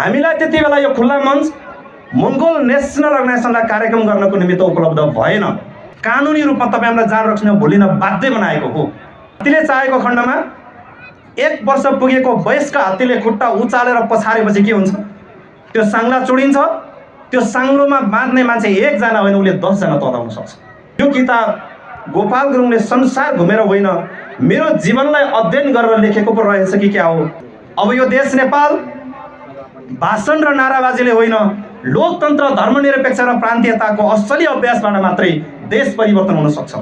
हामीलाई त्यति बेला यो खुल्ला मञ्च मङ्गोल नेसनल अर्गनाइजेसनलाई कार्यक्रम गर्नको निमित्त उपलब्ध भएन। कानुनी रूपमा तपाईहरुलाई जाँड रक्समा भोलिन बाध्य बनाएको हो। हात्तीले चाहेको खण्डमा 1 वर्ष पुगेको वयस्क हात्तीले खुट्टा उचालेर पछारेपछि के हुन्छ? त्यो साङ्ला चुडिन्छ। त्यो साङ्लोमा बाँध्ने मान्छे 1 जना होइन, उले 10 जना तताउन सक्छ। यो किताब गोपाल गुरुङले संसार घुमेर होइन, मेरो जीवनलाई अध्ययन गरेर लेखेको पो रहेछ कि क्या हो। अब यो देश नेपाल भाषण र नाराबाजीले होइन, लोकतन्त्र, धर्मनिरपेक्ष र प्रान्तीयताको असली अभ्यासबाट मात्रै देश परिवर्तन हुन सक्छ।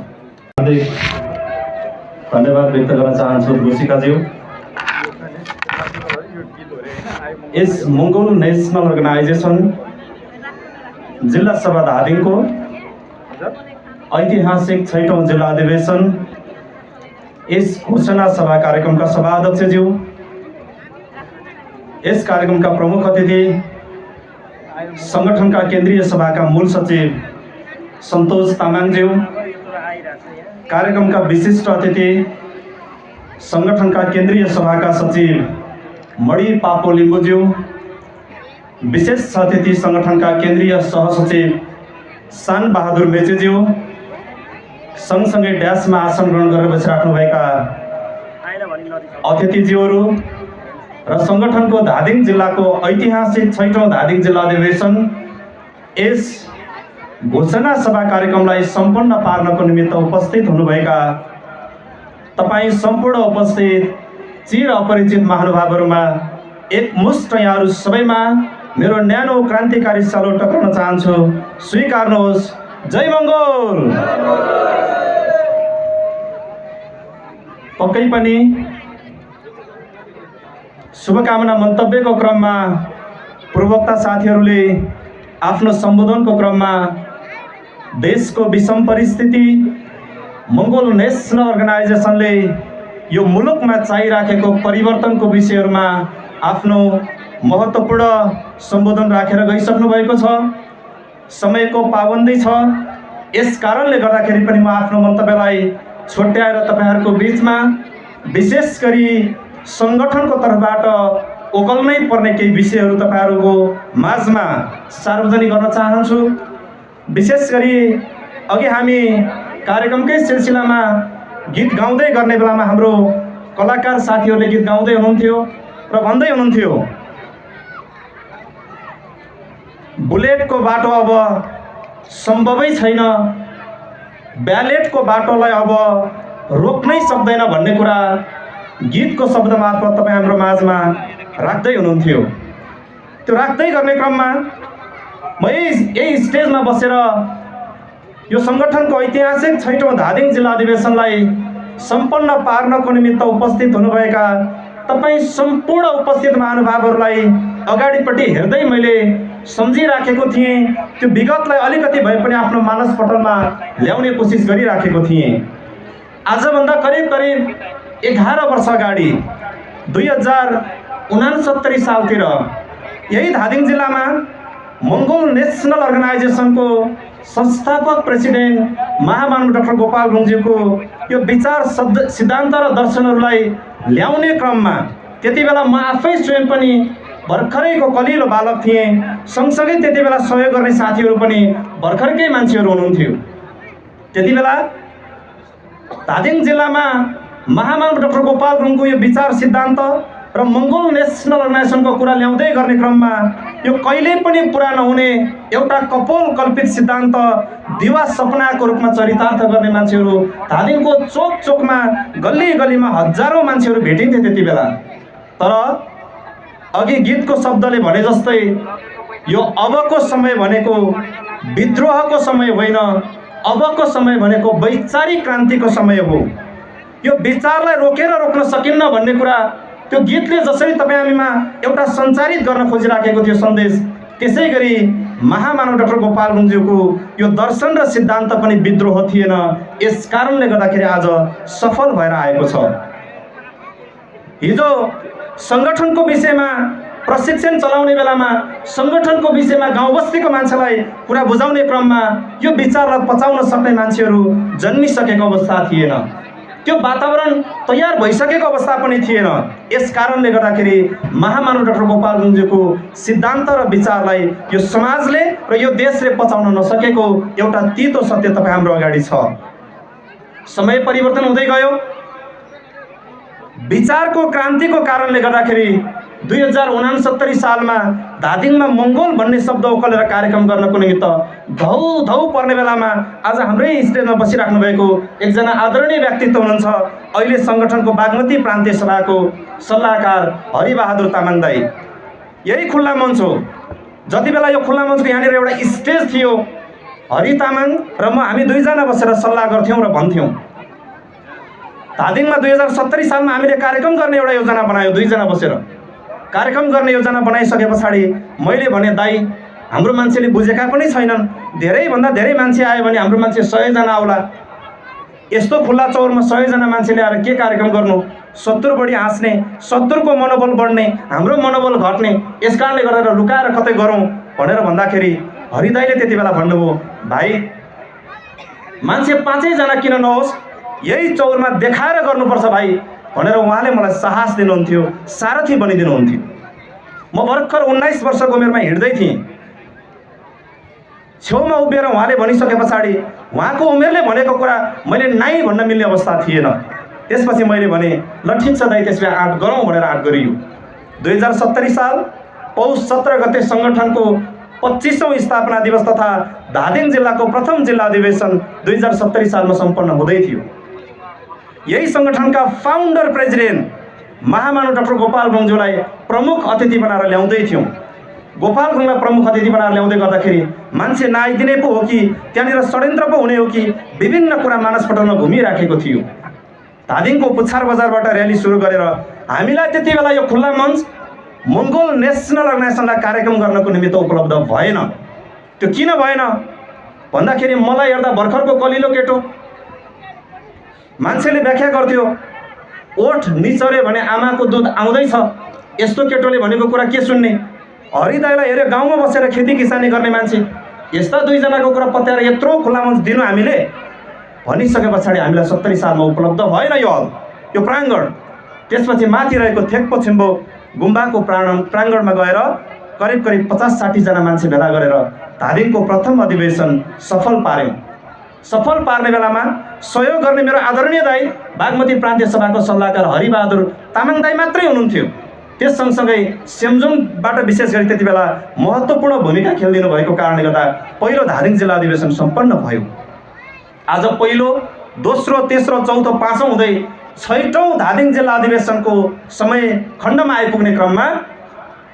धन्यवाद व्यक्त गर्न चाहन्छु जोशीकाज्यू। यस मङ्गोल नेसनल अर्गनाइजेसन जिल्ला सभा धादिङको ऐतिहासिक 6औं जिल्ला अधिवेशन यस घोषणा सभा कार्यक्रमका सभाध्यक्षज्यू, यस कार्यक्रमका प्रमुख अतिथि, संगठनका केन्द्रीय सभाका मूल सचिव सन्तोष तामाङज्यू, कार्यक्रमका विशिष्ट अतिथि, संगठनका केन्द्रीय सभाका सचिव मणि पापो लिम्बुज्यू, विशेष अतिथि संगठनका केन्द्रीय सहसचिव सान बहादुर मेचेज्यू, सँगसँगै ड्यासमा आसन ग्रहण गरेर बसिराख्नुभएका अतिथिज्यूहरू र संगठनको धादिङ जिल्लाको ऐतिहासिक 6औं धादिङ जिल्ला अधिवेशन यस घोषणा सभा कार्यक्रमलाई सम्पन्न पार्नको निमित्त उपस्थित हुनुभएका तपाईँ सम्पूर्ण उपस्थित चिर अपरिचित महानुभावहरूमा एकमुष्ट यहाँहरू सबैमा मेरो न्यानो क्रान्तिकारी सल्युट टक्राउन चाहन्छु। स्वीकार्नुहोस्। जय मङ्गोल। पक्कै पनि शुभकामना मन्तव्यको क्रममा पूर्वोक्त साथीहरूले आफ्नो सम्बोधनको क्रममा देशको विषम परिस्थिति, मङ्गोल नेसनल अर्गनाइजेसनले यो मुलुकमा चाहिराखेको परिवर्तनको विषयहरूमा आफ्नो महत्त्वपूर्ण सम्बोधन राखेर गइसक्नु भएको छ। समयको पाबन्दी छ, यस कारणले गर्दाखेरि पनि म आफ्नो मन्तव्यलाई छोट्याएर तपाईहरुको बीचमा विशेष गरी संगठनको तर्फबाट ओकल्नै पर्ने केही विषयहरू तपाईहरुको माझमा सार्वजनिक गर्न चाहन्छु। विशेष गरी अघि हामी कार्यक्रमकै सिलसिलामा गीत गाउँदै गर्ने बेलामा हाम्रो कलाकार साथीहरूले गीत गाउँदै हुनुहुन्थ्यो र भन्दै हुनुहुन्थ्यो, बुलेटको बाटो अब सम्भवै छैन, ब्यालेटको बाटोलाई अब रोक्नै सक्दैन भन्ने कुरा गीतको शब्द मार्फत तपाईँ हाम्रो माझमा राख्दै हुनुहुन्थ्यो। त्यो राख्दै गर्ने क्रममा म यही स्टेजमा बसेर यो संगठनको ऐतिहासिक 6औं धादिङ जिल्ला अधिवेशनलाई सम्पन्न पार्नको निमित्त उपस्थित हुनुभएका तपाईँ सम्पूर्ण उपस्थित महानुभावहरूलाई अगाडिपट्टि हेर्दै मैले सम्झिराखेको थिएँ। त्यो विगतलाई अलिकति भए पनि आफ्नो मानस पटलमा ल्याउने कोसिस गरिराखेको थिएँ। आजभन्दा करिब 11 वर्ष अगाडि 2069 सालतिर यही धादिङ जिल्लामा मङ्गोल नेसनल अर्गनाइजेसनको संस्थापक प्रेसिडेन्ट महामानव डाक्टर गोपाल गुरुङज्यूको यो विचार सिद्धान्त र दर्शनहरूलाई ल्याउने क्रममा त्यति बेला म आफै स्वयं पनि भर्खरैको कलिलो बालक थिएँ। सँगसँगै त्यति बेला सहयोग गर्ने साथीहरू पनि भर्खरकै मान्छेहरू हुनुहुन्थ्यो। त्यति बेला धादिङ जिल्लामा महामानव डाक्टर गोपाल गुरुङको यो विचार सिद्धान्त र मङ्गोल नेसनल अर्गनाइजेसनको कुरा ल्याउँदै गर्ने क्रममा यो कहिले पनि पुरा नहुने एउटा कपोल कल्पित सिद्धान्त दिवा सपनाको रूपमा चरितार्थ गर्ने मान्छेहरू धादिङको चोक चोकमा गल्ली गल्लीमा हजारौं मान्छेहरू भेटिन्थे त्यति बेला। तर अघि गीतको शब्दले भने जस्तै यो अबको समय भनेको विद्रोहको समय होइन, अबको समय भनेको वैचारिक क्रान्तिको समय हो। यो विचारलाई रोकेर रोक्न सकिन्न भन्ने कुरा त्यो गीतले जसरी तपाईँ हामीमा एउटा सञ्चारित गर्न खोजिराखेको थियो सन्देश, त्यसै गरी महामानव डाक्टर गोपाल गुरुङज्यूको यो दर्शन र सिद्धान्त पनि विद्रोह थिएन। यस कारणले गर्दाखेरि आज सफल भएर आएको छ। हिजो संगठनको विषयमा प्रशिक्षण चलाउने बेलामा संगठनको विषयमा गाउँ बस्तीको मान्छेलाई कुरा बुझाउने क्रममा यो विचारलाई पचाउन सक्ने मान्छेहरू जन्मिसकेको अवस्था थिएन। त्यो वातावरण तयार भइसकेको अवस्था पनि थिएन। यस कारणले गर्दाखेरि महामानव डाक्टर गोपाल गुरुङज्यूको सिद्धान्त र विचारलाई यो समाजले र यो देशले पचाउन नसकेको एउटा तितो सत्य तपाईँ हाम्रो अगाडि छ। समय परिवर्तन हुँदै गयो। विचारको क्रान्तिको कारणले गर्दाखेरि 2069 सालमा धादिङमा मङ्गोल भन्ने शब्द उकलेर कार्यक्रम गर्नको निमित्त धौ पर्ने बेलामा आज हाम्रै स्टेजमा बसिराख्नु भएको एकजना आदरणीय व्यक्तित्व हुनुहुन्छ, अहिले सङ्गठनको बागमती प्रान्तीय सभाको सल्लाहकार हरिबहादुर तामाङ दाई। यही खुल्ला मञ्च हो। जति बेला यो खुल्ला मञ्चको यहाँनिर एउटा स्टेज थियो, हरि तामाङ र म हामी दुईजना बसेर सल्लाह गर्थ्यौँ र भन्थ्यौँ। धादिङमा 2070 सालमा हामीले कार्यक्रम गर्ने एउटा योजना बनायो। दुईजना बसेर कार्यक्रम गर्ने योजना बनाइसके पछाडि मैले भने दाई, हाम्रो मान्छेले बुझेका पनि छैनन्, धेरैभन्दा धेरै मान्छे आयो भने हाम्रो मान्छे 100 जना आउला। यस्तो खुल्ला चौरमा 100 जना मान्छेले आएर के कार्यक्रम गर्नु? 70 बढी हाँस्ने, 70 को मनोबल बढ्ने, हाम्रो मनोबल घट्ने। यस कारणले गरेर लुकाएर कतै गरौँ भनेर भन्दाखेरि हरिदाईले त्यति बेला भन्नुभयो, भाइ मान्छे 5 जना किन नहोस्, यही चौरमा देखाएर गर्नुपर्छ भाइ भनेर उहाँले मलाई साहस दिनुहुन्थ्यो, सारथी बनिदिनुहुन्थ्यो। म भर्खर 19 वर्षको उमेरमा हिँड्दै थिएँ। छेउमा उभिएर उहाँले भनिसके पछाडि उहाँको उमेरले भनेको कुरा मैले नाइ भन्न मिल्ने अवस्था थिएन। त्यसपछि मैले भने ल ठिक छ दाइ, त्यसमा आँट गरौँ भनेर आँट गरियो। 2070 साल पौष 17 गते सङ्गठनको 25औं स्थापना दिवस तथा धादिङ जिल्लाको प्रथम जिल्ला अधिवेशन 2070 सालमा सम्पन्न हुँदै थियो। यही सङ्गठनका फाउन्डर प्रेसिडेन्ट महामानव डाक्टर गोपाल गुरुङज्यूलाई प्रमुख अतिथि बनाएर ल्याउँदै थियौँ। गोपाल गुरुङलाई प्रमुख अतिथि बनाएर ल्याउँदै गर्दाखेरि मान्छे नआइदिने पो हो कि त्यहाँनिर षड्यन्त्र पो हुने हो कि विभिन्न कुरा मानसपटलमा घुमिराखेको थियो। धादिङको पुच्छार बजारबाट र्याली सुरु गरेर हामीलाई त्यति बेला यो खुल्ला मञ्च मङ्गोल नेसनल अर्गनाइजेसनलाई कार्यक्रम गर्नको निमित्त उपलब्ध भएन। त्यो किन भएन भन्दाखेरि मलाई हेर्दा भर्खरको कलिलो केटो। मान्छेले व्याख्या गर्थ्यो, ओठ निचर्यो भने आमाको दुध आउँदैछ, यस्तो केटोले भनेको कुरा के सुन्ने? हरिदाईलाई हेऱ्यो गाउँमा बसेर खेती किसानी गर्ने मान्छे, यस्ता दुईजनाको कुरा पत्याएर यत्रो खुल्ला मञ्च दिनु हामीले भनिसके पछाडि हामीलाई 70 सालमा उपलब्ध भएन यो हल, यो प्राङ्गण। त्यसपछि माथि रहेको थेक्पो छिम्बो गुम्बाको प्राङ्गणमा गएर करिब 50-60 जना मान्छे भेला गरेर धादिङको प्रथम अधिवेशन सफल पार्यौँ। सफल पार्ने बेलामा सहयोग गर्ने मेरो आदरणीय दाई बागमती प्रान्तीय सभाको सल्लाहकार हरिबहादुर तामाङ दाई मात्रै हुनुहुन्थ्यो। त्यस सँगसँगै सेमजुङबाट विशेष गरी त्यति बेला महत्त्वपूर्ण भूमिका खेलिदिनु भएको कारणले गर्दा पहिलो धादिङ जिल्ला अधिवेशन सम्पन्न भयो। आज पहिलो, दोस्रो, तेस्रो, चौथो, पाँचौं हुँदै 6औं धादिङ जिल्ला अधिवेशनको समय खण्डमा आइपुग्ने क्रममा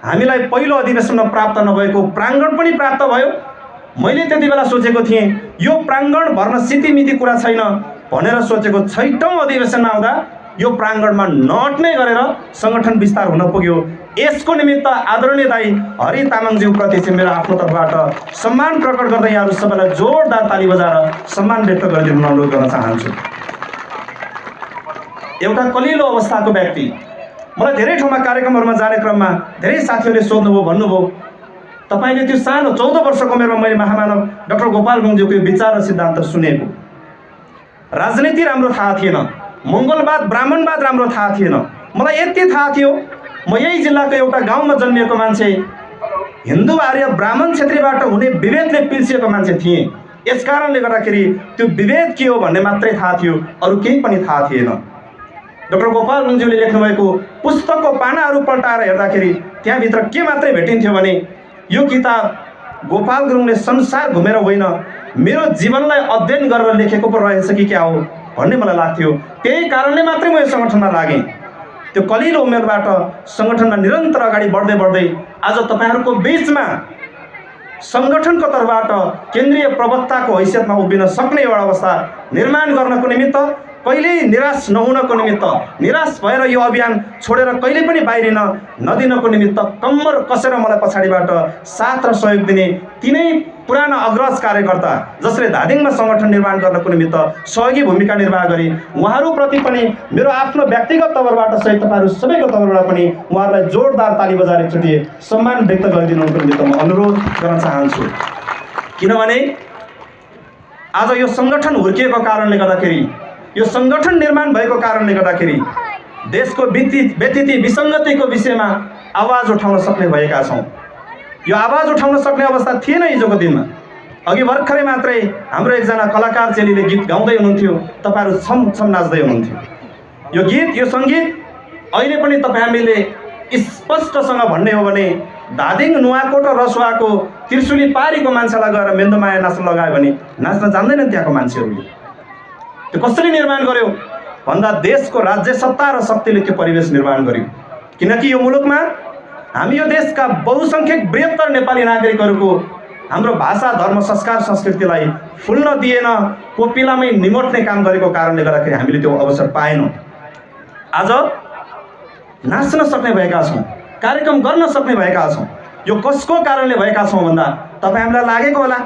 हामीलाई पहिलो अधिवेशनमा प्राप्त नभएको प्राङ्गण पनि प्राप्त भयो। मैले त्यति बेला सोचेको थिएँ यो प्राङ्गण भर्न सितिमिति कुरा छैन भनेर सोचेको 6औं अधिवेशनमा आउँदा यो प्राङ्गणमा नअट्ने गरेर सङ्गठन विस्तार हुन पुग्यो। यसको निमित्त आदरणीय दाई हरि तामाङज्यूप्रति चाहिँ मेरो आफ्नो तर्फबाट सम्मान प्रकट गर्दै यहाँहरू सबैलाई जोरदार ताली बजाएर सम्मान व्यक्त गरिदिनु अनुरोध गर्न चाहन्छु। एउटा कलिलो अवस्थाको व्यक्ति, मलाई धेरै ठाउँमा कार्यक्रमहरूमा जाने क्रममा धेरै साथीहरूले सोध्नुभयो, भन्नुभयो तपाईँले त्यो सानो 14 वर्षको उमेरमा मैले महामानव डाक्टर गोपाल गुरुङज्यूको विचार र सिद्धान्त सुनेको। राजनीति राम्रो थाहा थिएन, मङ्गलवाद ब्राह्मणवाद राम्रो थाहा थिएन। मलाई यति थाहा थियो म यही जिल्लाको एउटा गाउँमा जन्मिएको मान्छे, हिन्दू आर्य ब्राह्मण क्षेत्रीबाट हुने विभेदले पिल्सिएको मान्छे थिएँ। यस कारणले गर्दाखेरि त्यो विभेद के हो भन्ने मात्रै थाहा थियो, अरू केही पनि थाहा थिएन। डाक्टर गोपाल गुरुङज्यूले लेख्नुभएको पुस्तकको पानाहरू पल्टाएर हेर्दाखेरि त्यहाँभित्र के मात्रै भेटिन्थ्यो भने यो किताब गोपाल गुरुङले संसार घुमेर होइन, मेरो जीवनलाई अध्ययन गरेर लेखेको पो रहेछ कि क्या हो भन्ने मलाई लाग्थ्यो। त्यही कारणले मात्रै म यो सङ्गठनमा लागेँ। त्यो कलिलो उमेरबाट सङ्गठनमा निरन्तर अगाडि बढ्दै बढ्दै आज तपाईँहरूको बिचमा सङ्गठनको तर्फबाट केन्द्रीय प्रवक्ताको हैसियतमा उभिन सक्ने एउटा अवस्था निर्माण गर्नको निमित्त, कहिल्यै निराश नहुनको निमित्त, निराश भएर यो अभियान छोडेर कहिले पनि बाहिरिन नदिनको निमित्त कम्मर कसेर मलाई पछाडिबाट साथ र सहयोग दिने तिनै पुराना अग्रज कार्यकर्ता जसले धादिङमा सङ्गठन निर्माण गर्नको निमित्त सहयोगी भूमिका निर्वाह गरे, उहाँहरूप्रति पनि मेरो आफ्नो व्यक्तिगत तवरबाट सहित तपाईँहरू सबैको तवरबाट पनि उहाँहरूलाई जोरदार ताली बजाएर एकचोटि सम्मान व्यक्त गरिदिनुको निमित्त म अनुरोध गर्न चाहन्छु। किनभने आज यो सङ्गठन हुर्किएको कारणले गर्दाखेरि यो संगठन निर्माण भएको कारणले गर्दाखेरि देशको व्यतिथि विसङ्गतिको विषयमा आवाज उठाउन सक्ने भएका छौँ। यो आवाज उठाउन सक्ने अवस्था थिएन हिजोको दिनमा। अघि भर्खरै मात्रै हाम्रो एकजना कलाकार चेलीले गीत गाउँदै हुनुहुन्थ्यो, तपाईँहरू छम छम नाच्दै हुनुहुन्थ्यो। यो गीत, यो सङ्गीत अहिले पनि हामीले स्पष्टसँग भन्ने हो भने धादिङ नुवाकोट र रसुवाको त्रिशुली पारीको मान्छेलाई गएर मेन्दोमाया नाच्न लगायो भने नाच्न जान्दैनन् त्यहाँको मान्छेहरूले। त्यो कसरी निर्माण गर्यो भन्दा देशको राज्य सत्ता र शक्तिले त्यो परिवेश निर्माण गर्यो। किनकि यो मुलुकमा हामी यो देशका बहुसङ्ख्यक बृहत्तर नेपाली नागरिकहरूको हाम्रो भाषा, धर्म, संस्कार, संस्कृतिलाई फुल्न दिएन, कोपिलामै निमोट्ने काम गरेको कारणले गर्दाखेरि हामीले त्यो अवसर पाएनौँ। आज नाच्न सक्ने भएका छौँ, कार्यक्रम गर्न सक्ने भएका छौँ। यो कसको कारणले भएका छौँ भन्दा तपाईँ हामीलाई लागेको होला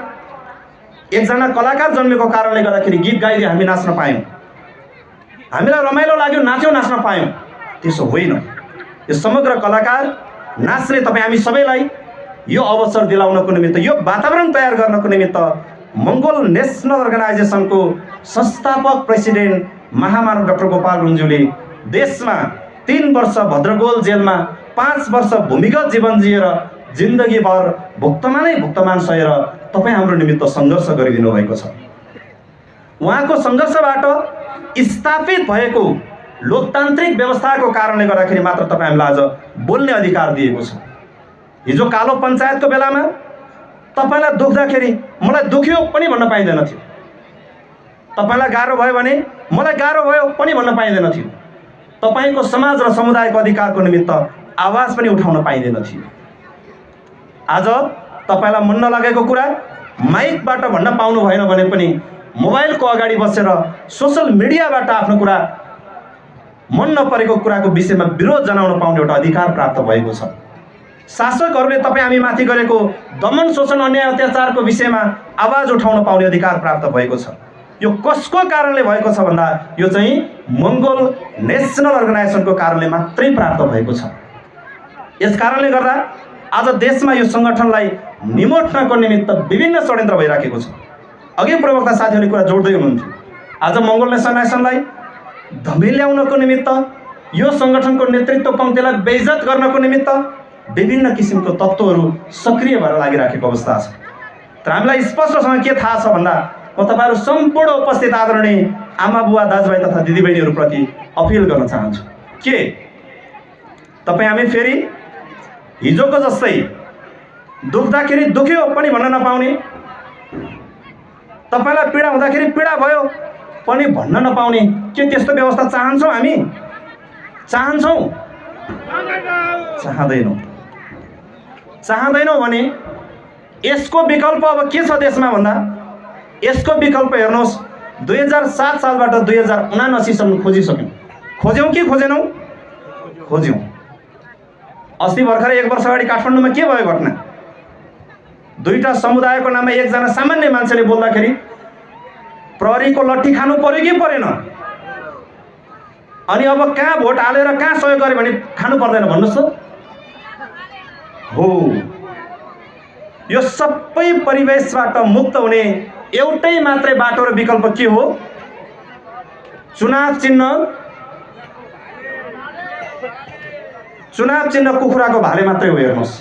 एकजना कलाकार जन्मेको कारणले गर्दाखेरि गीत गाइदियो, हामी नाच्न पायौँ, हामीलाई रमाइलो लाग्यो, नाच्यौँ, नाच्न पायौँ। त्यसो होइन। यो समग्र कलाकार नाच्ने तपाईँ हामी सबैलाई यो अवसर दिलाउनको निमित्त, यो वातावरण तयार गर्नको निमित्त मङ्गोल नेसनल अर्गनाइजेसनको संस्थापक प्रेसिडेन्ट महामानव डाक्टर गोपाल गुरुङज्यूले देशमा 3 वर्ष भद्रगोल जेलमा 5 वर्ष भूमिगत जीवन जिएर जिन्दगीभर भुक्तमान सहेर तपाईँ हाम्रो निमित्त सङ्घर्ष गरिदिनु भएको छ। उहाँको सङ्घर्षबाट स्थापित भएको लोकतान्त्रिक व्यवस्थाको कारणले गर्दाखेरि मात्र तपाईँ हामीलाई आज बोल्ने अधिकार दिएको छ। हिजो कालो पञ्चायतको बेलामा तपाईँलाई दुख्दाखेरि मलाई दुख्यो पनि भन्न पाइँदैन थियो, तपाईँलाई गाह्रो भयो भने मलाई गाह्रो भयो पनि भन्न पाइँदैन थियो, तपाईँको समाज र समुदायको अधिकारको निमित्त आवाज पनि उठाउन पाइँदैन थियो। आज तपाईँलाई मन नलागेको कुरा माइकबाट भन्न पाउनु भएन भने पनि मोबाइलको अगाडि बसेर सोसल मिडियाबाट आफ्नो कुरा, मन नपरेको कुराको विषयमा विरोध जनाउन पाउने एउटा अधिकार प्राप्त भएको छ। शासकहरूले तपाईँ हामी माथि गरेको दमन, शोषण, अन्याय, अत्याचारको विषयमा आवाज उठाउन पाउने अधिकार प्राप्त भएको छ। यो कसको कारणले भएको छ भन्दा यो चाहिँ मङ्गोल नेसनल अर्गनाइजेसनको कारणले मात्रै प्राप्त भएको छ। यस कारणले गर्दा आज देशमा यो सङ्गठनलाई निमोट्नको निमित्त विभिन्न षड्यन्त्र भइराखेको छ। अघि प्रवक्ता साथीहरूले कुरा जोड्दै हुनुहुन्थ्यो। आज मङ्गोल नेसनल अर्गनाइजेसनलाई धमिल्याउनको निमित्त, यो सङ्गठनको नेतृत्व पङ्क्तिलाई बेइज्जत गर्नको निमित्त विभिन्न किसिमको तत्त्वहरू सक्रिय भएर लागिराखेको अवस्था छ। तर हामीलाई स्पष्टसँग के थाहा छ भन्दा म तपाईँहरू सम्पूर्ण उपस्थित आदरणीय आमा बुवा, दाजुभाइ तथा दिदीबहिनीहरूप्रति अपिल गर्न चाहन्छु के तपाईँ हामी फेरि हिजोको जस्तै दुख्दाखेरि दुख्यो पनि भन्न नपाउने, तपाईँलाई पीडा हुँदाखेरि पीडा भयो पनि भन्न नपाउने के त्यस्तो व्यवस्था चाहन्छौँ हामी? चाहन्छौँ? चाहँदैनौँ भने यसको विकल्प अब के छ देशमा भन्दा यसको विकल्प हेर्नुहोस्, 2007 सालबाट 2079 सम्म खोजिसक्यौँ। खोज्यौँ कि खोजेनौँ? खोज्यौँ। अस्ति भर्खरै 1 वर्ष अगाडि काठमाडौँमा के भयो घटना? 2टा समुदायको नाममा एकजना सामान्य मान्छेले बोल्दाखेरि प्रहरीको लट्ठी खानु पर्यो कि परेन? अनि अब कहाँ भोट हालेर कहाँ सहयोग गर्यो भने खानु पर्दैन भन्नुहोस् त? हो, यो सबै परिवेशबाट मुक्त हुने एउटै मात्रै बाटो र विकल्प के हो? चुनाव चिन्ह कुखुराको भाले मात्रै हो। हेर्नुहोस्,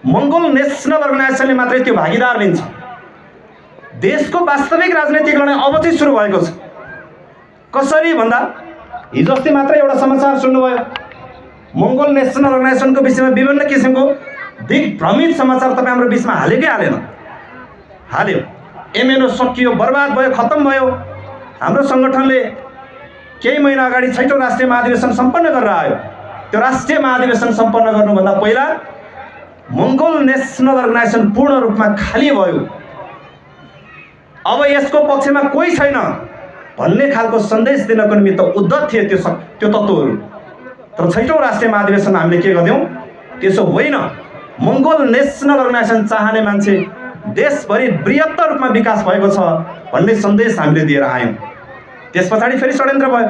मङ्गोल नेसनल अर्गनाइजेसनले मात्रै त्यो भागीदार लिन्छ। देशको वास्तविक राजनैतिक लडाइँ अब चाहिँ सुरु भएको छ। कसरी भन्दा हिजो अस्ति मात्रै एउटा समाचार सुन्नुभयो, मङ्गोल नेसनल अर्गनाइजेसनको विषयमा विभिन्न किसिमको दिग्भ्रमित समाचार तपाईँ हाम्रो बिचमा हाल्यो। एमएनओ सकियो, बर्बाद भयो, खत्तम भयो। हाम्रो सङ्गठनले केही महिना अगाडि 6औं राष्ट्रिय महाधिवेशन सम्पन्न गरेर आयो। त्यो राष्ट्रिय महाधिवेशन सम्पन्न गर्नुभन्दा पहिला मङ्गोल नेसनल अर्गनाइजेसन पूर्ण रूपमा खाली भयो। अब यसको पक्षमा कोही छैन भन्ने खालको सन्देश दिनको निमित्त उद्धत थिए त्यो तत्त्वहरू। तर 6औं राष्ट्रिय महाधिवेशनमा हामीले के गर्यौँ? त्यसो होइन। मङ्गोल नेसनल अर्गनाइजेसन चाहने मान्छे देशभरि बृहत्तर रूपमा विकास भएको छ भन्ने सन्देश हामीले दिएर आयौँ। त्यस पछाडि फेरि षड्यन्त्र भयो।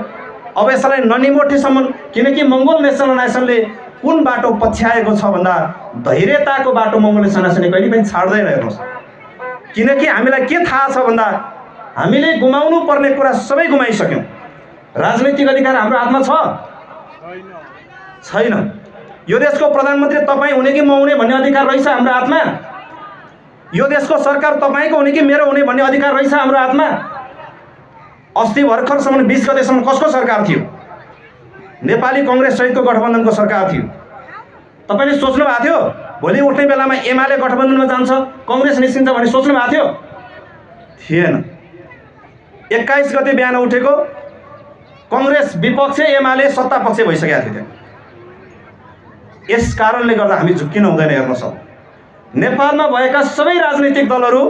अब यसलाई ननिमोठेसम्म, किनकि मङ्गोल नेसनल अर्गनाइजेसनले कुन बाटो पछ्याएको छ भन्दा धैर्यताको बाटो मङ्गोल नेसनल अर्गनाइजेसनले कहिले पनि छाड्दैन। हेर्नुहोस्, किनकि हामीलाई के थाहा छ भन्दा हामीले गुमाउनु पर्ने कुरा सबै गुमाइसक्यौँ। राजनीतिक अधिकार हाम्रो हातमा छ छैन? यो देशको प्रधानमन्त्री तपाईँ हुने कि म हुने भन्ने अधिकार रहेछ हाम्रो हातमा? यो देशको सरकार तपाईँको हुने कि मेरो हुने भन्ने अधिकार रहेछ हाम्रो हातमा? अस्ति भर्खरसम्म 20 गतेसम्म कसको सरकार थियो? नेपाली कङ्ग्रेस सहितको गठबन्धनको सरकार थियो। तपाईँले सोच्नु भएको थियो भोलि उठ्ने बेलामा एमाले गठबन्धनमा जान्छ, कङ्ग्रेस निस्किन्छ भन्ने सोच्नु भएको थियो? थिएन। 21 गते बिहान उठेको कङ्ग्रेस विपक्ष, एमाले सत्ता पक्ष भइसकेको थियो त्यहाँ। यस कारणले गर्दा हामी झुक्किन हुँदैन। हेर्नुहोस्, नेपालमा भएका सबै राजनीतिक दलहरू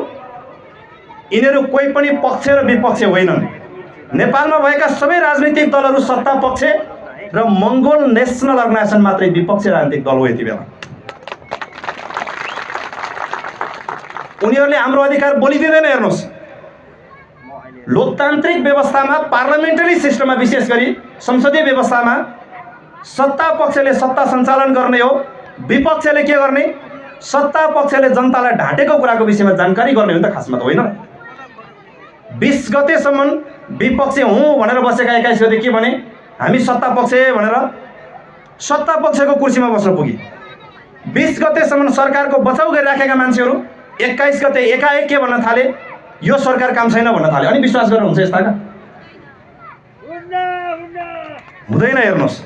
यिनीहरू कोही पनि पक्ष र विपक्ष होइनन्। नेपालमा भएका सबै राजनीतिक दलहरू सत्ता पक्ष र मङ्गोल नेसनल अर्गनाइजेसन मात्रै विपक्ष राजनीतिक दल हो। यति बेला उनीहरूले हाम्रो अधिकार बोलिदिँदैन। हेर्नुहोस्, लोकतान्त्रिक व्यवस्थामा, पार्लियामेन्टरी सिस्टममा, विशेष गरी संसदीय व्यवस्थामा सत्ता पक्षले सत्ता सञ्चालन गर्ने हो, विपक्षले के गर्ने? सत्ता पक्षले जनतालाई ढाँटेको कुराको विषयमा जानकारी गर्ने हो नि त, खासमा त होइन। 20 गतेसम्म विपक्ष हुँ भनेर बसेका 21 गते के भने? हामी सत्ता पक्ष भनेर सत्ता पक्षको कुर्सीमा बस्न पुगे। 20 गतेसम्म सरकारको बचाउ गरिराखेका मान्छेहरू 21 गते एकाएक के भन्न थाले? यो सरकार काम छैन भन्न थाले। अनि विश्वास गरेर हुन्छ यस्ताका? हुँदैन। हेर्नुहोस्,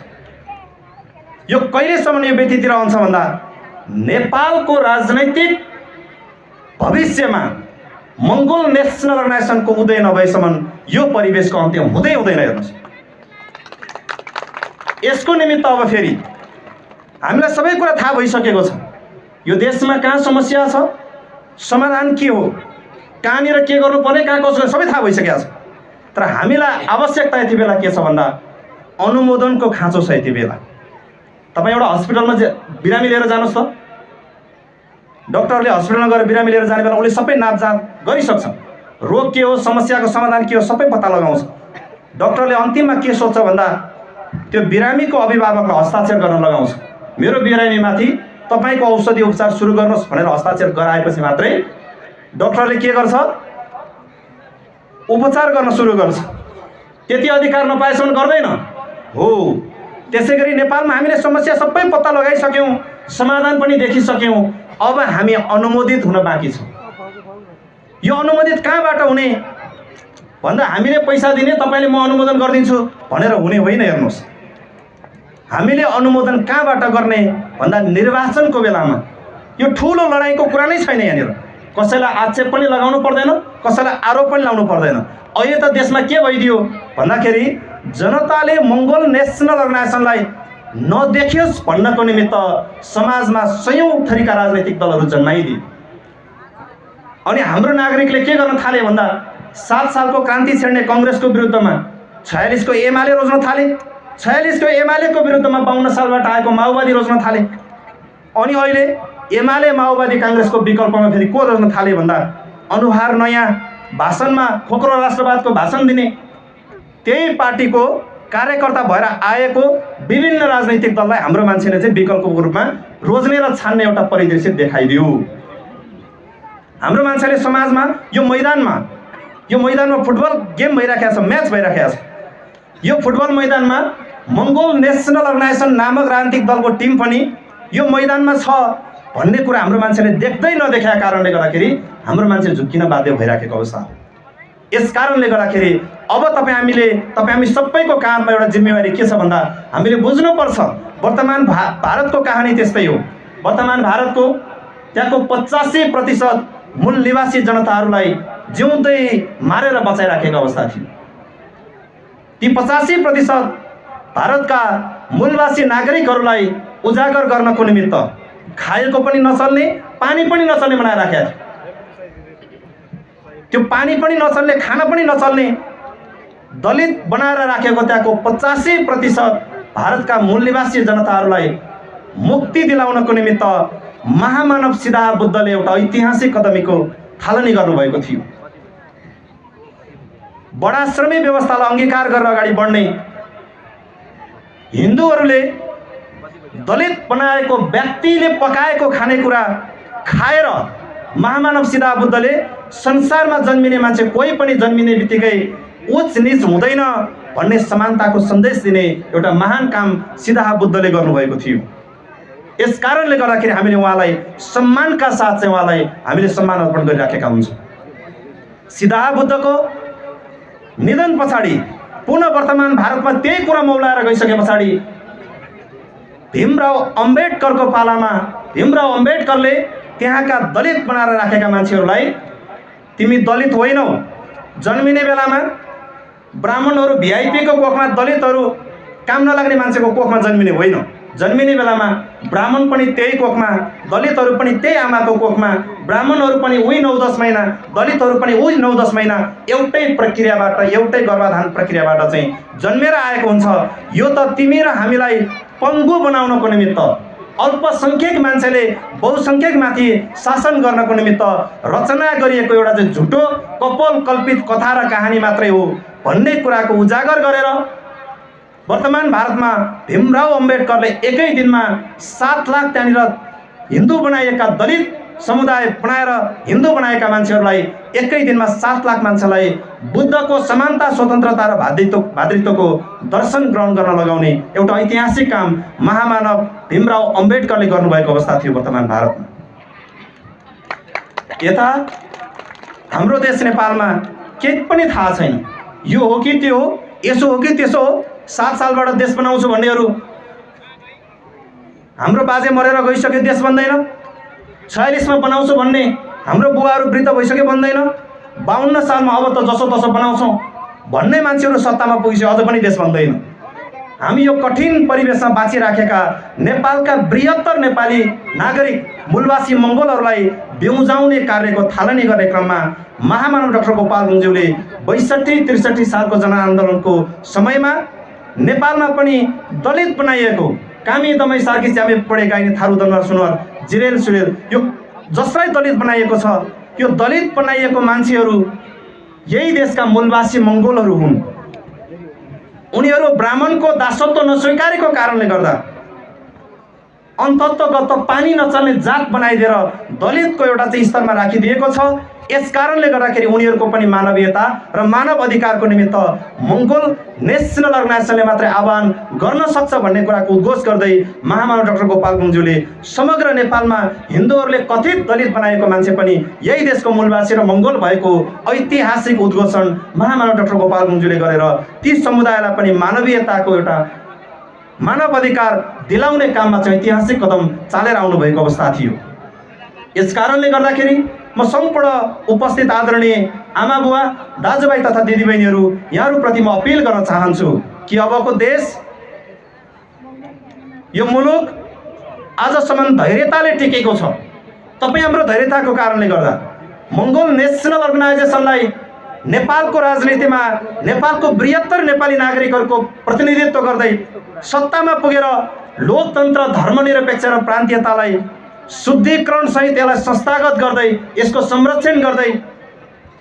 यो कहिलेसम्म यो व्यतितिर आउँछ भन्दा नेपालको राजनैतिक भविष्यमा मङ्गोल नेसनल अर्गनाइजेसनको उदय नभएसम्म यो परिवेशको अन्त्य हुँदै हुँदैन। हेर्नुहोस्, यसको निमित्त अब फेरि हामीलाई सबै कुरा थाहा भइसकेको छ। यो देशमा कहाँ समस्या छ, समाधान के हो, कहाँनिर के गर्नुपर्ने, कहाँ कसो, सबै थाहा भइसकेको छ। तर हामीलाई आवश्यकता यति बेला के छ भन्दा अनुमोदनको खाँचो छ। यति बेला तपाईँ एउटा हस्पिटलमा बिरामी लिएर जानुहोस् त, डक्टरले हस्पिटलमा गएर बिरामी लिएर जाने बेला उसले सबै नापजाँच गरिसक्छ। रोग के हो, समस्याको समाधान के हो, सबै पत्ता लगाउँछ। डक्टरले अन्तिममा के सोच्छ भन्दा त्यो बिरामीको अभिभावकलाई हस्ताक्षर गर्न लगाउँछ। मेरो बिरामीमाथि तपाईँको औषधि उपचार सुरु गर्नुहोस् भनेर हस्ताक्षर गराएपछि मात्रै डक्टरले के गर्छ? उपचार गर्न सुरु गर्छ। त्यति अधिकार नपाएसम्म गर्दैन हो। त्यसै गरी नेपालमा हामीले समस्या सबै पत्ता लगाइसक्यौँ, समाधान पनि देखिसक्यौँ। अब हामी अनुमोदित हुन बाँकी छ। यो अनुमोदित कहाँबाट हुने भन्दा हामीले पैसा दिने, तपाईँले म अनुमोदन गरिदिन्छु भनेर हुने होइन। हेर्नुहोस्, हामीले अनुमोदन कहाँबाट गर्ने भन्दा निर्वाचनको बेलामा। यो ठुलो लडाइँको कुरा नै छैन। यहाँनिर कसैलाई आक्षेप पनि लगाउनु पर्दैन, कसैलाई आरोप पनि लाउनु पर्दैन। अहिले त देशमा के भइदियो भन्दाखेरि जनताले मङ्गोल नेसनल अर्गनाइजेसनलाई नदेखियोस् भन्नको निमित्त समाजमा सयौं थरीका राजनीतिक दलहरू जन्माइदिए। अनि हाम्रो नागरिकले के गर्न थाले भन्दा 7 सालको क्रान्ति छेड्ने कङ्ग्रेसको विरुद्धमा 46 को एमाले रोज्न थाले। 46 को एमाले को विरुद्धमा 52 सालबाट आएको माओवादी रोज्न थाले। अनि अहिले एमाले माओवादी काङ्ग्रेसको विकल्पमा फेरि को रोज्न थाले भन्दा अनुहार नयाँ, भाषणमा खोक्रो राष्ट्रवादको भाषण दिने, त्यही पार्टीको कार्यकर्ता भएर आएको विभिन्न राजनैतिक दललाई हाम्रो मान्छेले चाहिँ विकल्पको रूपमा रोज्ने र छान्ने एउटा परिदृश्य देखाइदियो। हाम्रो मान्छेले समाजमा यो मैदानमा फुटबल गेम भइराखेको छ, म्याच भइराखेको छ। यो फुटबल मैदानमा मङ्गोल नेसनल अर्गनाइजेसन नामक राजनीतिक दलको टिम पनि यो मैदानमा छ भन्ने कुरा हाम्रो मान्छेले देख्दै नदेखेका कारणले गर्दाखेरि हाम्रो मान्छे झुक्किन बाध्य भइराखेको अवस्था हो। यस कारणले गर्दाखेरि अब हामी सबैको काँधमा एउटा जिम्मेवारी के छ भन्दा हामीले बुझ्नुपर्छ। वर्तमान भारतको कहानी त्यस्तै हो। वर्तमान भारतको त्यहाँको 85% मूल निवासी जनताहरूलाई जिउँदै मारेर बचाइराखेको अवस्था थियो। ती 85% भारतका मूलवासी नागरिकहरूलाई उजागर गर्नको निमित्त खाएको पनि नचल्ने, पानी पनि नचल्ने बनाइराखेका थियो। त्यो पानी पनि नचल्ने, खाना पनि नचल्ने दलित बनाएर राखेको त्यहाँको 85% भारतका मूल निवासी जनताहरूलाई मुक्ति दिलाउनको निमित्त महामानव सिद्धार्थ बुद्धले एउटा ऐतिहासिक कदमीको थालनी गर्नुभएको थियो। बडाश्रमी व्यवस्थालाई अंगीकार गरेर अगाडि बढ्ने हिन्दूहरूले दलित बनाएको व्यक्तिले पकाएको खानेकुरा खाएर महामानव सिद्धार्थ बुद्धले संसारमा जन्मिने मान्छे कोही पनि जन्मिने बित्तिकै उच्च नीच हुँदैन भन्ने समानताको सन्देश दिने एउटा महान काम सिद्धार्थ बुद्धले गर्नुभएको थियो। यस कारणले गर्दाखेरि हामीले उहाँलाई सम्मानका साथ चाहिँ उहाँलाई हामीले सम्मान अर्पण गरिराखेका हुन्छौँ। सिद्धार्थ बुद्धको निधन पछाडि पुनः वर्तमान भारतमा त्यही कुरा मौलाएर गइसके पछाडि भीमराव अम्बेडकरको पालामा भीमराव अम्बेडकरले त्यहाँका दलित बनाएर राखेका मान्छेहरूलाई तिमी दलित होइनौ, जन्मिने बेलामा ब्राह्मणहरू भिआइपीको कोखमा दलितहरू काम नलाग्ने मान्छेको कोखमा जन्मिने होइन, जन्मिने बेलामा ब्राह्मण पनि त्यही कोखमा, दलितहरू पनि त्यही आमाको कोखमा, ब्राह्मणहरू पनि उही 9-10 महिना, दलितहरू पनि उही 9-10 महिना एउटै प्रक्रियाबाट एउटै गर्भाधान प्रक्रियाबाट चाहिँ जन्मेर आएको हुन्छ। यो त तिमी र हामीलाई पङ्गु बनाउनको निमित्त, अल्पसङ्ख्यक मान्छेले बहुसङ्ख्यकमाथि शासन गर्नको निमित्त रचना गरिएको एउटा चाहिँ झुटो कपोल कल्पित कथा र कहानी मात्रै हो भन्ने कुराको उजागर गरेर वर्तमान भारतमा भीमराव अम्बेडकरले एकै दिनमा 7 लाख त्यहाँनिर हिन्दू बनाइएका दलित समुदाय बनाएर हिन्दू बनाएका मान्छेहरूलाई एकै दिनमा 7 लाख मान्छेलाई बुद्धको समानता, स्वतन्त्रता र भातृत्वको दर्शन ग्रहण गर्न लगाउने एउटा ऐतिहासिक काम महामानव भीमराव अम्बेडकरले गर्नुभएको अवस्था थियो वर्तमान भारतमा। यता हाम्रो देश नेपालमा केही पनि थाहा छैन, यो हो कि त्यो हो, यसो हो कि त्यसो हो, 7 सालबाट देश बनाउँछु भन्नेहरू, हाम्रो बाजे मरेर गइसक्यो देश बन्दैन, 46 मा बनाउँछु भन्ने हाम्रो बुवाहरू वृद्ध भइसक्यो बन्दैन, 52 सालमा अब त जसो तसो बनाउँछौँ भन्ने मान्छेहरू सत्तामा पुगिसक्यो अझ पनि देश बन्दैन। हामी यो कठिन परिवेशमा बाँचिराखेका नेपालका बृहत्तर नेपाली नागरिक मूलवासी मङ्गोलहरूलाई ब्युजाउने कार्यको थालनी गर्ने क्रममा महामानव डाक्टर गोपाल गुरुङज्यूले 62-63 सालको जनआन्दोलनको समयमा नेपालमा पनि दलित बनाइएको कामी दमै सार्की च्यामे पढे गाइने थारू दनुवार सुनुवार जिरेल सुरेल यो जसलाई दलित बनाइएको छ, यो दलित बनाइएको मान्छेहरू यही देशका मूलवासी मङ्गोलहरू हुन्। उनीहरू ब्राह्मणको दासत्व नस्वीकारेको कारणले गर्दा अन्तत्वगत पानी नचल्ने जात बनाइदिएर दलितको एउटा चाहिँ स्तरमा राखिदिएको छ। यस कारणले गर्दाखेरि उनीहरूको पनि मानवीयता र मानव अधिकारको निमित्त मङ्गोल नेसनल अर्गनाइजेसनले मात्रै आह्वान गर्न सक्छ भन्ने कुराको उद्घोष गर्दै महामानव डाक्टर गोपाल गुरुङज्यूले समग्र नेपालमा हिन्दूहरूले कथित दलित बनाएको मान्छे पनि यही देशको मूलवासी र मङ्गोल भएको ऐतिहासिक उद्घोषण महामानव डाक्टर गोपाल गुरुङज्यूले गरेर ती समुदायलाई पनि मानवीयताको एउटा मानव अधिकार दिलाउने काममा चाहिँ ऐतिहासिक कदम चालेर आउनु भएको अवस्था थियो। यस कारणले गर्दाखेरि म सम्पूर्ण उपस्थित आदरणीय आमा बुवा दाजुभाइ तथा दिदीबहिनीहरू यहाँहरूप्रति म अपिल गर्न चाहन्छु कि अबको देश यो मुलुक आजसम्म धैर्यताले टिकेको छ। तपाईँ हाम्रो धैर्यताको कारणले गर्दा मङ्गोल नेसनल अर्गनाइजेसनलाई नेपालको राजनीतिमा नेपालको बृहत्तर नेपाली नागरिकहरूको प्रतिनिधित्व गर्दै सत्तामा पुगेर लोकतन्त्र, धर्मनिरपेक्ष र प्रान्तीयतालाई शुद्धिकरण सहित यसलाई संस्थागत गर्दै यसको संरक्षण गर्दै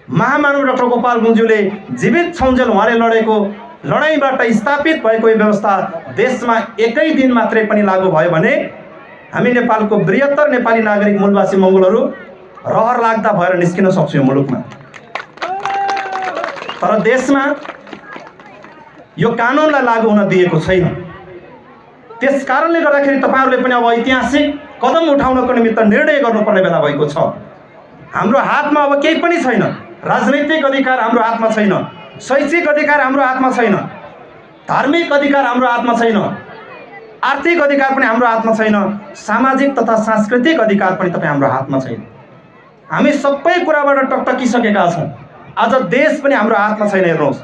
महामानव डाक्टर गोपाल गुरुङज्यूले जीवित छौन्जेल उहाँले लडेको लडाइँबाट स्थापित भएको यो व्यवस्था देशमा एकै दिन मात्रै पनि लागू भयो भने हामी नेपालको बृहत्तर नेपाली नागरिक मूलवासी मङ्गोलहरू रहर लाग्दा भएर निस्किन सक्छौँ यो मुलुकमा। तर देशमा यो कानुनलाई लागू हुन दिएको छैन। त्यस कारणले गर्दाखेरि तपाईहरुले पनि अब ऐतिहासिक कदम उठाउनको निमित्त निर्णय गर्नुपर्ने बेला भएको छ। हाम्रो हातमा अब केही पनि छैन। राजनीतिक अधिकार हाम्रो हातमा छैन, शैक्षिक अधिकार हाम्रो हातमा छैन, धार्मिक अधिकार हाम्रो हातमा छैन, आर्थिक अधिकार पनि हाम्रो हातमा छैन, सामाजिक तथा सांस्कृतिक अधिकार पनि तपाईँ हाम्रो हातमा छैन। हामी सबै कुराबाट टकटकिसकेका छौँ। आज देश पनि हाम्रो हातमा छैन। हेर्नुहोस्,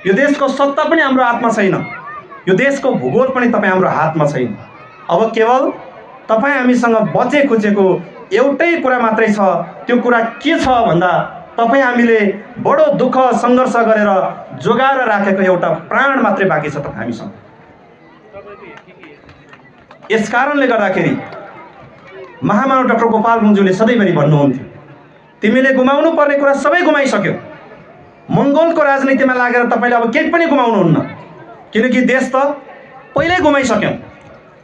यो देशको सत्ता पनि हाम्रो हातमा छैन, यो देशको भूगोल पनि तपाईँ हाम्रो हातमा छैन। अब केवल तपाईँ हामीसँग बचे खुचेको एउटै कुरा मात्रै छ। त्यो कुरा के छ भन्दा तपाईँ हामीले बडो दुःख सङ्घर्ष गरेर जोगाएर राखेको एउटा प्राण मात्रै बाँकी छ तपाईँ हामीसँग। यस कारणले गर्दाखेरि महामानव डाक्टर गोपाल गुरुङज्यूले सधैँभरि भन्नुहुन्थ्यो, तिमीले गुमाउनु पर्ने कुरा सबै गुमाइसक्यौ। मङ्गोलको राजनीतिमा लागेर तपाईँले अब केही पनि गुमाउनुहुन्न, किनकि देश त पहिल्यै गुमाइसक्यौँ।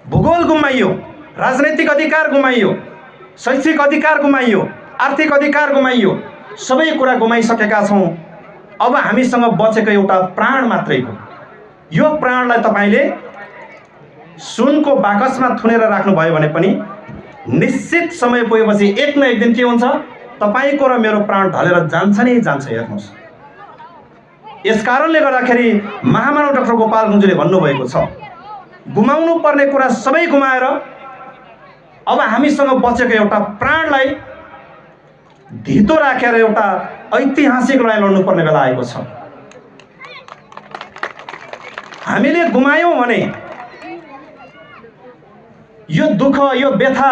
भूगोल गुमाइयो, राजनैतिक अधिकार गुमाइयो, शैक्षिक अधिकार गुमाइयो, आर्थिक अधिकार गुमाइयो, सबै कुरा गुमाइसकेका छौँ। अब हामीसँग बचेको एउटा प्राण मात्रै हो। यो प्राणलाई तपाईँले सुनको बाकसमा थुनेर राख्नुभयो भने पनि निश्चित समय पुगेपछि एक न एक दिन के हुन्छ, तपाईँको र मेरो प्राण ढलेर जान्छ नै जान्छ। हेर्नुहोस्, यस कारणले गर्दाखेरि महामानव डाक्टर गोपाल गुरुङज्यूले भन्नुभएको छ, गुमाउनु पर्ने कुरा सबै गुमाएर अब हामीसँग बचेको एउटा प्राणलाई धितो राखेर एउटा ऐतिहासिक लडाइँ लड्नुपर्ने बेला आएको छ। हामीले गुमायौँ भने यो दुःख, यो व्यथा,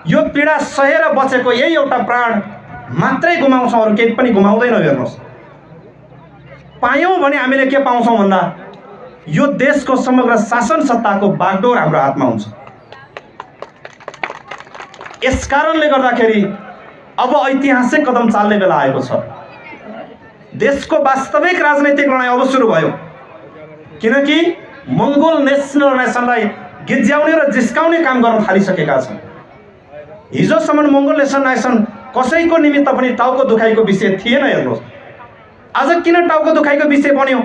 यो पीडा सहेर बचेको यही एउटा प्राण मात्रै गुमाउँछौँ, अरू केही पनि गुमाउँदैनौँ। हेर्नुहोस्, पायौँ भने हामीले के पाउँछौँ भन्दा यो देशको समग्र शासन सत्ताको बागडोर हाम्रो हातमा हुन्छ। यस कारणले गर्दाखेरि अब ऐतिहासिक कदम चाल्ने बेला आएको छ। देशको वास्तविक राजनैतिक लडाइँ अब सुरु भयो, किनकि मङ्गोल नेसनल नेसनलाई गिज्याउने र जिस्काउने काम गर्न थालिसकेका छन्। हिजोसम्म मङ्गोल नेसनल नेसन कसैको निमित्त पनि टाउको दुखाइको विषय थिएन। हेर्नुहोस्, आज किन टाउको दुखाइको विषय बन्यो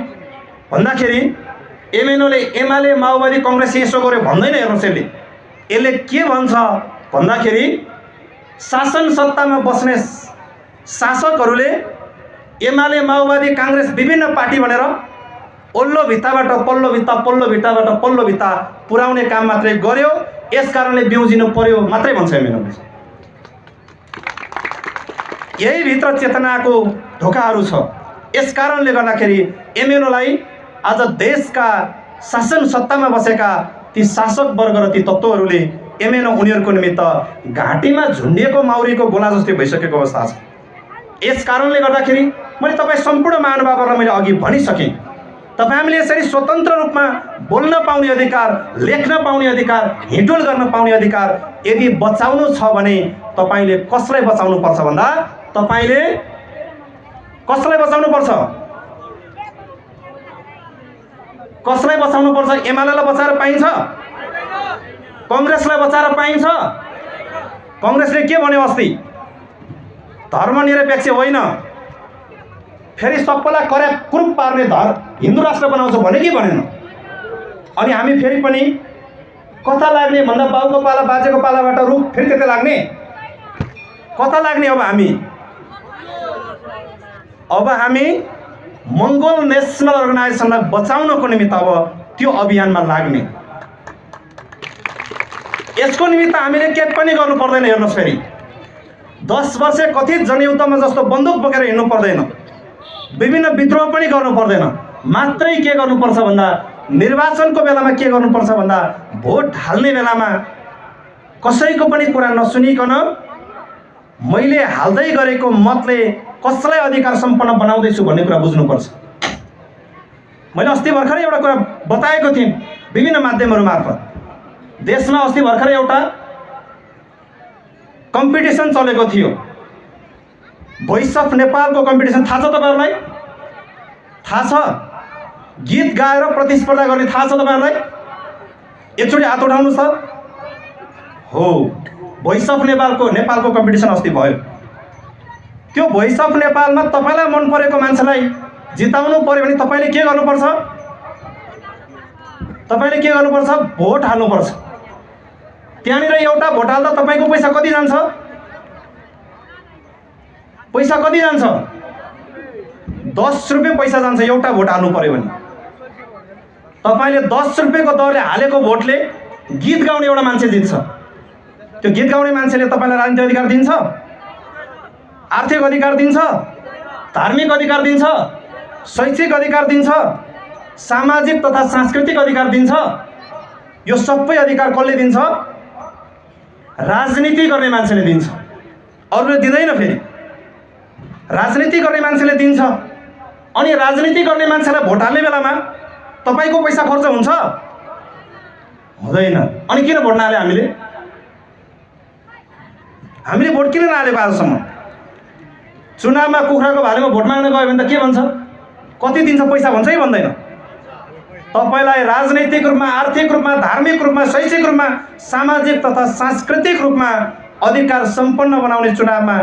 भन्दाखेरि एमाले माओवादी कङ्ग्रेस यसो गर्यो भन्दैन। हेर्नुहोस्, यसले के भन्छ भन्दाखेरि शासन सत्तामा बस्ने शासकहरूले एमाले माओवादी काङ्ग्रेस विभिन्न पार्टी भनेर ओल्लो भित्ताबाट पल्लो भित्ता, पल्लो भित्ताबाट पल्लो भित्ता पुर्याउने काम मात्रै गर्यो, यस कारणले बिउजिनु पर्यो मात्रै भन्छ एमएनओले। यही भित्र चेतनाको ढोकाहरू छ। यस कारणले गर्दाखेरि एमएनओलाई आज देशका शासन सत्तामा बसेका ती शासक वर्ग र ती तत्त्वहरूले एमएनओ उनीहरूको निमित्त घाँटीमा झुन्डिएको माउरीको गोला जस्तै भइसकेको अवस्था छ। यस कारणले गर्दाखेरि मैले तपाईँ सम्पूर्ण महानुभावहरूलाई मैले अघि भनिसकेँ, तपाईँ यसरी स्वतन्त्र रूपमा बोल्न पाउने अधिकार, लेख्न पाउने अधिकार, हिँडुल गर्न पाउने अधिकार यदि बचाउनु छ भने तपाईँले कसलाई बचाउनु पर्छ भन्दा तपाईँले कसलाई बचाउनु पर्छ? कसलाई बचाउनु पर्छ? एमालेलाई बचाएर पाइन्छ? कङ्ग्रेसलाई बचाएर पाइन्छ? कङ्ग्रेसले के भन्यो अस्ति? धर्मनिरपेक्ष होइन, फेरि सबैलाई कर्या कुरूप पार्ने हिन्दू राष्ट्र बनाउँछ भने कि भनेन? अनि हामी फेरि पनि कता लाग्ने भन्दा बाउको पाला बाजेको पालाबाट रुख फेरि त्यतै लाग्ने? कता लाग्ने? अब हामी मङ्गोल नेसनल अर्गनाइजेसनलाई बचाउनको निमित्त अब त्यो अभियानमा लाग्ने। यसको निमित्त हामीले के पनि गर्नु पर्दैन। हेर्नुहोस्, फेरि 10 वर्ष कथित जनयुद्धमा जस्तो बन्दुक बोकेर हिँड्नु पर्दैन, विभिन्न विद्रोह पनि गर्नु पर्दैन। मात्रै के गर्नुपर्छ भन्दा निर्वाचनको बेलामा के गर्नुपर्छ भन्दा भोट हाल्ने बेलामा कसैको पनि कुरा नसुनिकन मैले हाल्दै गरेको मतले कसलाई अधिकार सम्पन्न बनाउँदैछु भन्ने कुरा बुझ्नुपर्छ। मैले अस्ति भर्खरै एउटा कुरा बताएको थिएँ विभिन्न माध्यमहरू मार्फत। देशमा अस्ति भर्खरै एउटा कम्पिटिसन चलेको थियो, भोइस अफ नेपालको कम्पिटिसन। थाहा छ तपाईँहरूलाई? थाहा छ? गीत गाएर प्रतिस्पर्धा गर्ने थाहा छ तपाईँहरूलाई? एकचोटि हात उठाउनुहोस् त। हो, भोइस अफ नेपालको कम्पिटिसन अस्ति भयो। त्यो भोइस अफ नेपालमा तपाईँलाई मन परेको मान्छेलाई जिताउनु पर्यो भने तपाईँले के गर्नुपर्छ? तपाईँले के गर्नुपर्छ? भोट हाल्नुपर्छ। त्यहाँनिर एउटा भोट हाल्दा तपाईँको पैसा कति जान्छ? पैसा कति जान्छ? 10 रुपियाँ पैसा जान्छ एउटा भोट हाल्नु पर्यो भने। तपाईँले 10 रुपियाँको दरले हालेको भोटले गीत गाउने एउटा मान्छे जित्छ। त्यो गीत गाउने मान्छेले तपाईँलाई राजनीतिक अधिकार दिन्छ, आर्थिक अधिकार दिन्छ, धार्मिक अधिकार दिन्छ, शैक्षिक अधिकार दिन्छ, सामाजिक तथा सांस्कृतिक अधिकार दिन्छ। यो सबै अधिकार कसले दिन्छ? राजनीति गर्ने मान्छेले दिन्छ, अरूले दिँदैन। फेरि राजनीति गर्ने मान्छेले दिन्छ। अनि राजनीति गर्ने मान्छेलाई भोट हाल्ने बेलामा तपाईँको पैसा खर्च हुन्छ? हुँदैन। अनि किन भोट नहाले हामीले? हामीले भोट किन नहालेको आजसम्म? चुनावमा कुखुराको भालेमा भोट माग्न गयो भने त के भन्छ? कति दिन्छ पैसा भन्छ कि भन्दैन? तपाईलाई राजनैतिक रूपमा, आर्थिक रूपमा, धार्मिक रूपमा, शैक्षिक रूपमा, सामाजिक तथा सांस्कृतिक रूपमा अधिकार सम्पन्न बनाउने चुनावमा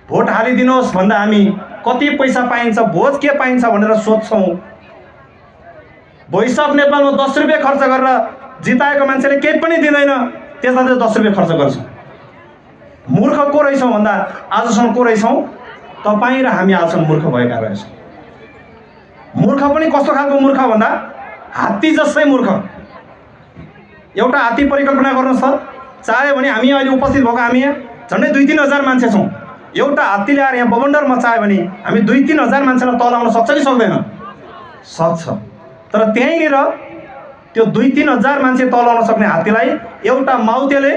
भोट हालिदिनुहोस् भन्दा हामी कति पैसा पाइन्छ, भोज के पाइन्छ भनेर सोध्छौँ। भोइस अफ नेपालमा 10 रुपियाँ खर्च गरेर जिताएको मान्छेले केही पनि दिँदैन, त्यसमा चाहिँ 10 रुपियाँ खर्च गर्छ। मूर्ख को रहेछौँ भन्दा आजसम्म को रहेछौँ? तपाईँ र हामी आजसम्म मूर्ख भएका रहेछौँ। मूर्ख पनि कस्तो खालको मूर्ख भन्दा हात्ती जस्तै मूर्ख। एउटा हात्ती परिकल्पना गर्नुहोस् त, चाह्यो भने हामी अहिले उपस्थित भएको हामी यहाँ झन्डै 2-3 हजार मान्छे छौँ। एउटा हात्तीले आएर यहाँ बवन्डर मचायो भने हामी 2-3 हजार मान्छेलाई तलाउन सक्छ कि सक्दैन? सक्छ। तर त्यहीँनिर त्यो 2-3 हजार मान्छे तलाउन सक्ने हात्तीलाई एउटा माउतेले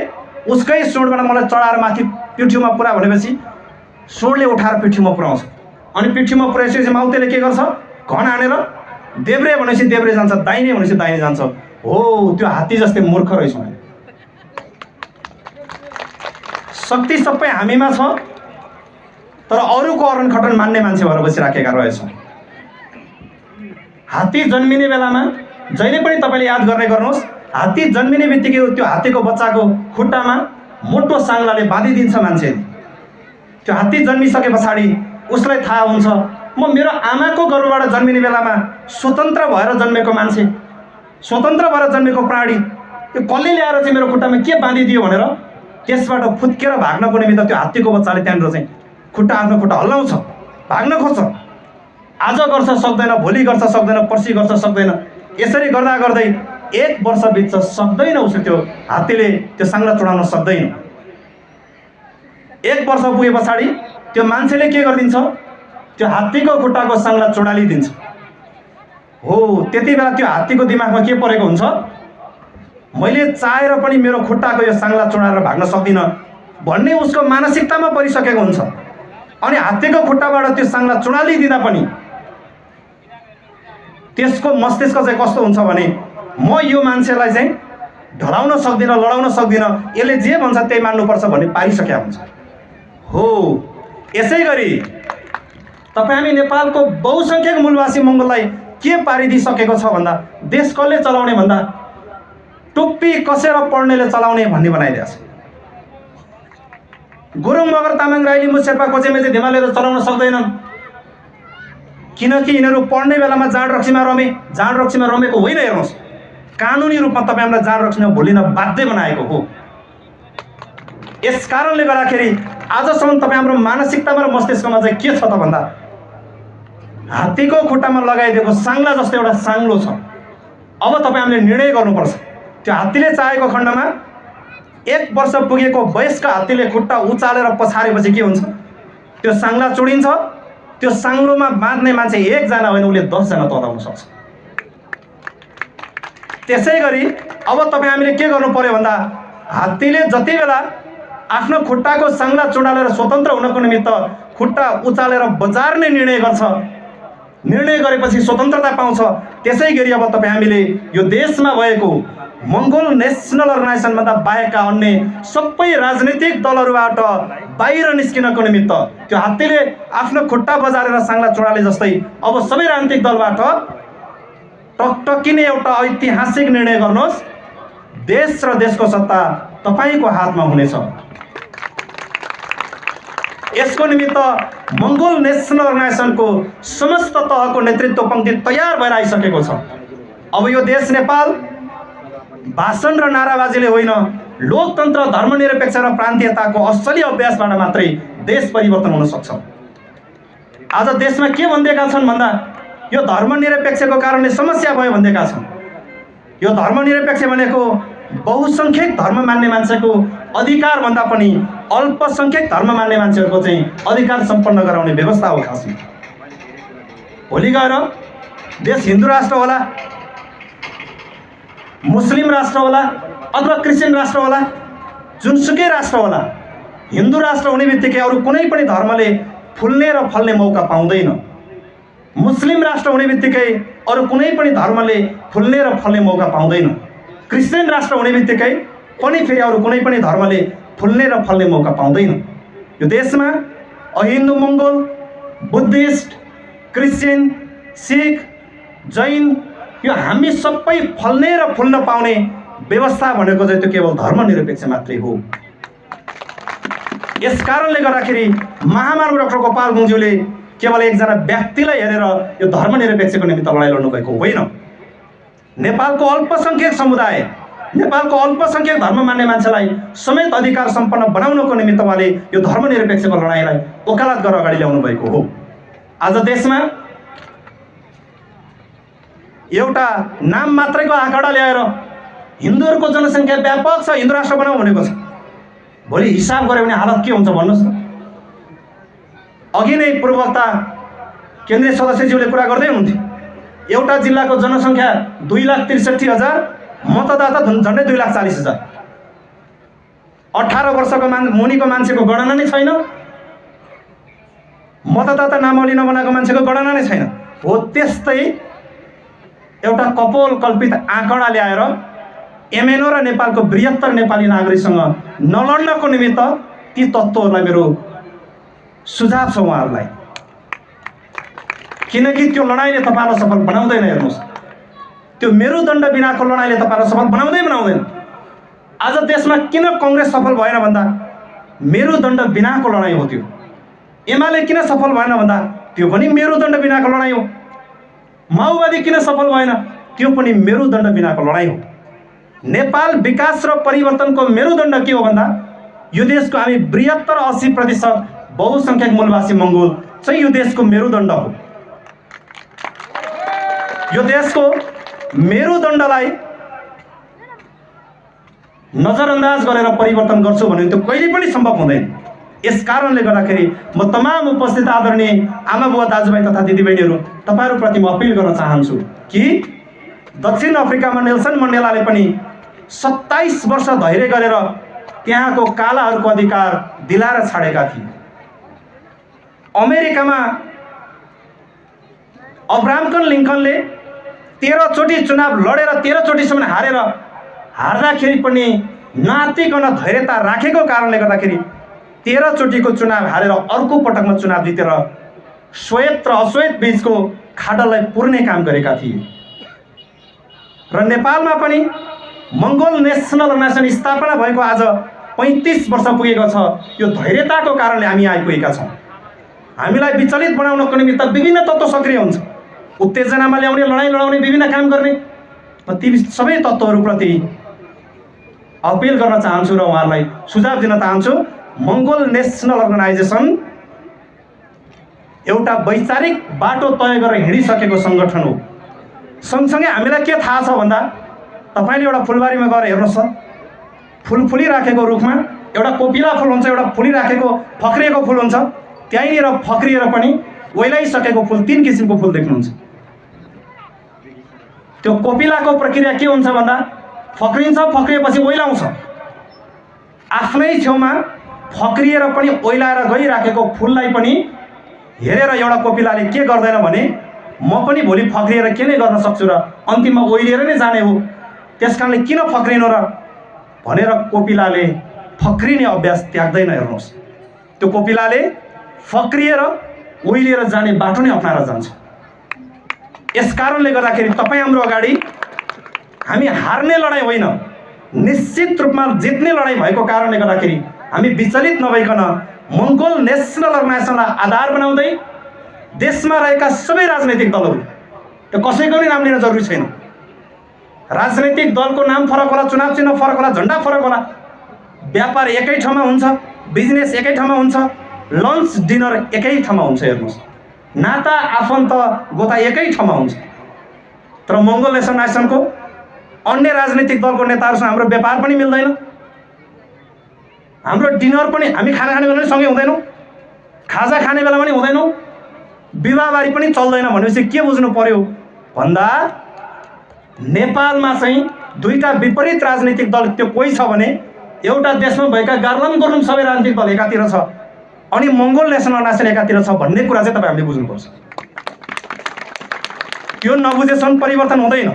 उसकै सोडबाट मलाई चढाएर माथि पिठ्युमा पुरा भनेपछि सोडले उठाएर पिठ्युमा पुऱ्याउँछ। अनि पिठ्युमा पुऱ्याइसकेपछि माउतेले के गर्छ? घन हानेर देब्रे भनेपछि देब्रे जान्छ, दाहिने भनेपछि दाहिने जान्छ। हो, त्यो हात्ती जस्तै मूर्ख रहेछौँ। शक्ति सबै हामीमा छ, तर अरूको अरन खटन मान्ने मान्छे भएर बसिराखेका रहेछौँ। हात्ती जन्मिने बेलामा जहिले पनि तपाईँले याद गर्ने गर्नुहोस्, हात्ती जन्मिने बित्तिकै त्यो हात्तीको बच्चाको खुट्टामा मोटो साङ्लाले बाँधिदिन्छ मान्छे। त्यो हात्ती जन्मिसके पछाडि उसलाई थाहा हुन्छ म मेरो आमाको गर्भबाट जन्मिने बेलामा स्वतन्त्र भएर जन्मेको मान्छे, स्वतन्त्र भएर जन्मेको प्राणी, त्यो कसले ल्याएर चाहिँ मेरो खुट्टामा के बाँधिदियो भनेर त्यसबाट फुत्केर भाग्नको निमित्त त्यो हात्तीको बच्चाले त्यहाँनिर चाहिँ आफ्नो खुट्टा हल्लाउँछ, भाग्न खोज्छ। आज गर्छ सक्दैन, भोलि गर्छ सक्दैन, पर्सि गर्छ सक्दैन। यसरी गर्दा गर्दै 1 वर्ष बित्छ, सक्दैन उसले, त्यो हात्तीले त्यो साङ्ला चुडाउन सक्दैन। 1 वर्ष पुगे पछाडि त्यो मान्छेले के गरिदिन्छ? त्यो हात्तीको खुट्टाको साङ्ला चुडालिदिन्छ। हो, त्यति बेला त्यो हात्तीको दिमागमा के परेको हुन्छ? मैले चाहेर पनि मेरो खुट्टाको यो साङ्ला चुडाएर भाग्न सक्दिनँ भन्ने उसको मानसिकतामा परिसकेको हुन्छ। अनि हात्तीको खुट्टाबाट त्यो साङ्ला चुडालिदिँदा पनि त्यसको मस्तिष्क चाहिँ कस्तो हुन्छ भने म यो मान्छेलाई चाहिँ ढलाउन सक्दिनँ, लडाउन सक्दिनँ, यसले जे भन्छ त्यही मान्नुपर्छ भन्ने पारिसकेका हुन्छ। हो, यसै गरी तपाईँ हामी नेपालको बहुसङ्ख्यक मूलवासी मङ्गोललाई के पारिदिइसकेको छ भन्दा देश कसले चलाउने भन्दा टोपी कसेर पढ्नेले चलाउने भन्ने बनाइदिएको छ। गुरुङ, मगर, तामाङ, राई, लिम्बू, शेर्पा, कोचे, मेचे, धेमालेले चलाउन सक्दैनन्, किनकि यिनीहरू पढ्ने बेलामा जाँड रक्सीमा रमेको होइन। हेर्नुहोस्, कानुनी रूपमा तपाईँ हामीलाई जाँड रक्सीमा भुलिन बाध्य बनाएको हो। यस कारणले गर्दाखेरि आजसम्म तपाईँ हाम्रो मानसिकतामा र मस्तिष्कमा चाहिँ के छ त भन्दा हात्तीको खुट्टामा लगाइदिएको साङ्ला जस्तो एउटा साङ्लो छ। अब तपाईँ हामीले निर्णय गर्नुपर्छ। त्यो हात्तीले चाहेको खण्डमा 1 वर्ष पुगेको वयस्क हात्तीले खुट्टा उचालेर पछारेपछि के हुन्छ? त्यो साङ्ला चुडिन्छ। त्यो साङ्लोमा बाँध्ने मान्छे 1 जना होइन, उसले 10 जना तताउन सक्छ। त्यसै गरी अब तपाईँ हामीले के गर्नु पर्यो भन्दा हात्तीले जति बेला आफ्नो खुट्टाको साङ्ला चुडालेर स्वतन्त्र हुनको निमित्त खुट्टा उचालेर बजार्ने निर्णय गर्छ, निर्णय गरेपछि स्वतन्त्रता पाउँछ। त्यसै गरी अब तपाईँ हामीले यो देशमा भएको मङ्गोल नेसनल अर्गनाइजेसनभन्दा बाहेकका अन्य सबै राजनीतिक दलहरूबाट बाहिर निस्किनको निमित्त त्यो हात्तीले आफ्नो खुट्टा बजारेर साङ्ला चुडाले जस्तै अब सबै राजनीतिक दलबाट टकटकिने एउटा ऐतिहासिक निर्णय गर्नुहोस्। देश र देशको सत्ता तपाईँको हातमा हुनेछ। यसको निमित्त मङ्गोल नेसनल अर्गनाइजेसनको समस्त तहको नेतृत्व पङ्क्ति तयार भएर आइसकेको छ। अब यो देश नेपाल भाषण र नाराबाजीले होइन, लोकतन्त्र, धर्मनिरपेक्ष र प्रान्तीयताको असली अभ्यासबाट मात्रै देश परिवर्तन हुन सक्छ। आज देशमा के भन्दैका छन् भन्दा यो धर्मनिरपेक्षको कारणले समस्या भयो भन्दैका छन्। यो धर्मनिरपेक्ष भनेको बहुसङ्ख्यक धर्म मान्ने मान्छेको अधिकार भन्दा पनि अल्पसङ्ख्यक धर्म मान्ने मान्छेहरूको चाहिँ अधिकार सम्पन्न गराउने व्यवस्था हो। खासमा भोलि गएर देश हिन्दू राष्ट्र होला, मुस्लिम राष्ट्र होला अथवा क्रिस्चियन राष्ट्र होला, जुनसुकै राष्ट्र होला, हिन्दू राष्ट्र हुने बित्तिकै अरू कुनै पनि धर्मले फुल्ने र फल्ने मौका पाउँदैन। मुस्लिम राष्ट्र हुने बित्तिकै अरू कुनै पनि धर्मले फुल्ने र फल्ने मौका पाउँदैन। क्रिस्चियन राष्ट्र हुने बित्तिकै पनि फेरि अरू कुनै पनि धर्मले फुल्ने र फल्ने मौका पाउँदैन। यो देशमा अहिन्दू, मङ्गोल, बुद्धिस्ट, क्रिस्चियन, सिख, जैन, यो हामी सबै फल्ने र फुल्न पाउने व्यवस्था भनेको चाहिँ त्यो केवल धर्मनिरपेक्ष मात्रै हो। यस कारणले गर्दाखेरि महामानव डाक्टर गोपाल गुरुङज्यूले केवल एकजना व्यक्तिलाई हेरेर यो धर्मनिरपेक्षको निमित्त लडाइँ लड्नु भएको होइन। नेपालको अल्पसंख्यक समुदाय, नेपालको अल्पसंख्यक धर्म मान्ने मान्छेलाई समेत अधिकार सम्पन्न बनाउनको निमित्त उहाँले यो धर्मनिरपेक्षको लडाइँलाई वकालत गरेर अगाडि ल्याउनु भएको हो। आज देशमा एउटा नाम मात्रैको आँकडा ल्याएर हिन्दूहरूको जनसङ्ख्या व्यापक छ, हिन्दू राष्ट्र बनाऊ भनेको छ। भोलि हिसाब गऱ्यो भने हालत के हुन्छ भन्नुहोस् न। अघि नै पूर्ववक्ता केन्द्रीय सदस्यज्यूले कुरा गर्दै हुनुहुन्थ्यो, एउटा जिल्लाको जनसङ्ख्या 2,63,000, मतदाता झन्डै 2,40,000। 18 वर्षको मुनिको मान्छेको गणना नै छैन, मतदाता नामावली नबनाएको मान्छेको गणना नै छैन। हो त्यस्तै एउटा कपोल कल्पित आँकडा ल्याएर एमएनओ र नेपालको बृहत्तर नेपाली नागरिकसँग नलड्नको निमित्त ती तत्त्वहरूलाई मेरो सुझाव छ उहाँहरूलाई। किनकि त्यो लडाइँले तपाईँलाई सफल बनाउँदैन। हेर्नुहोस्, त्यो मेरुदण्ड बिनाको लडाइँले तपाईँलाई सफल बनाउँदैन। आज देशमा किन कांग्रेस सफल भएन भन्दा मेरुदण्ड बिनाको लडाइँ हो त्यो। एमाले किन सफल भएन भन्दा त्यो पनि मेरुदण्ड बिनाको लडाइँ हो। माओवादी किन सफल भएन, त्यो पनि मेरुदण्ड बिनाको लडाइँ हो। नेपाल विकास र परिवर्तनको मेरुदण्ड के हो भन्दा यो देशको हामी बृहत्तर 80% बहुसंख्यक मूलवासी मंगोल चाहिँ यो देशको मेरुदण्ड हो। यो देशको मेरुदण्डलाई नजरअन्दाज गरेर परिवर्तन गर्छु भने त्यो कहिले पनि सम्भव हुँदैन। यस कारणले गर्दाखेरि म तमाम उपस्थित आदरणीय आमा बुवा दाजुभाइ तथा दिदीबहिनीहरू तपाईहरुप्रति म अपिल गर्न चाहन्छु कि दक्षिण अफ्रिकामा नेल्सन मण्डेलाले पनि 27 वर्ष धैर्य गरेर त्यहाँको कालाहरूको अधिकार दिलाएर छाडेका थिए। अमेरिकामा अब्राहम लिंकनले 13 चोटि चुनाव लडेर 13 चोटिसम्म हार्दाखेरि पनि नातिकन धैर्यता राखेको कारणले गर्दाखेरि 13 चोटिको चुनाव हारेर अर्को पटकमा चुनाव जितेर श्वेत र अश्वेत बीचको खाडललाई पुर्ने काम गरेका थिए। र नेपालमा पनि मंगोल नेशनल अर्गनाइजेसन स्थापना भएको आज 35 वर्ष पुगेको छ। यो धैर्यताको कारणले हामी आइपुगेका छौं। हामीलाई विचलित बनाउनको निमित्त विभिन्न तत्त्व सक्रिय हुन्छ, उत्तेजनामा ल्याउने, लडाईँ लडाउने, विभिन्न काम गर्ने। म ती सबै तत्त्वहरूप्रति अपिल गर्न चाहन्छु र उहाँहरूलाई सुझाव दिन चाहन्छु। मंगोल नेशनल अर्गनाइजेसन एउटा वैचारिक बाटो तय गरेर हिँडिसकेको संगठन हो। सँगसँगै हामीलाई के थाहा छ भन्दा तपाईले एउटा फुलबारीमा गएर हेर्नुहोस् त, फुल फुलिराखेको रुखमा एउटा कोपिला फुल हुन्छ, एउटा फुलिराखेको फक्रिएको फुल हुन्छ। त्यहीँनिर फक्रिएर पनि ओइलाइसकेको फुल 3 किसिमको फुल देख्नुहुन्छ। त्यो कोपिलाको प्रक्रिया के हुन्छ भन्दा फक्रिन्छ, फक्रिएपछि ओइलाउँछ। आफ्नै छेउमा फक्रिएर पनि ओइलाएर गइराखेको फुललाई पनि हेरेर एउटा कोपिलाले के गर्दैन भने म पनि भोलि फक्रिएर के नै गर्न सक्छु र अन्तिममा ओइलिएर नै जाने हो, त्यसकारणले किन फक्रिनु र भनेर कोपिलाले फक्रिने अभ्यास त्याग्दैन। हेर्नुहोस्, त्यो कोपिलाले फक्रिएर ओइलिएर जाने बाटो नै अपनाएर जान्छ। यस कारणले गर्दाखेरि तपाईँ हाम्रो अगाडि हामी हार्ने लडाईँ होइन, निश्चित रूपमा जित्ने लडाईँ भएको कारणले गर्दाखेरि हामी विचलित नभइकन मंगोल नेशनल अर्गनाइजेसनलाई आधार बनाउँदै देशमा रहेका सबै राजनैतिक दलहरू, त्यो कसैको पनि नाम लिन जरुरी छैन, राजनैतिक दलको नाम फरक होला, चुनाव चिन्ह फरक होला, झण्डा फरक होला, व्यापार एकै ठाउँमा हुन्छ, बिजनेस एकै ठाउँमा हुन्छ, लन्च डिनर एकै ठाउँमा हुन्छ। हेर्नुहोस्, नाता आफन्त गोता एकै ठाउँमा हुन्छ। तर मंगोल नेशनल अर्गनाइजेसनको अन्य राजनैतिक दलको नेताहरूसँग हाम्रो व्यापार पनि मिल्दैन, हाम्रो डिनर पनि हामी खाना खाने बेला पनि सँगै हुँदैनौँ, खाजा खाने बेला पनि हुँदैनौँ, विवाहबारी पनि चल्दैन। भनेपछि के बुझ्नु पर्यो भन्दा नेपालमा चाहिँ दुईटा विपरीत राजनीतिक दल त्यो कोही छ भने एउटा देशमा भएका गार्लम गुरुङ सबै राजनीतिक दल एकातिर छ अनि मंगोल नेशनल अर्गनाइजेसन एकातिर छ भन्ने कुरा चाहिँ तपाईहरुले बुझ्नुपर्छ। त्यो नबुझेसम्म परिवर्तन हुँदैन।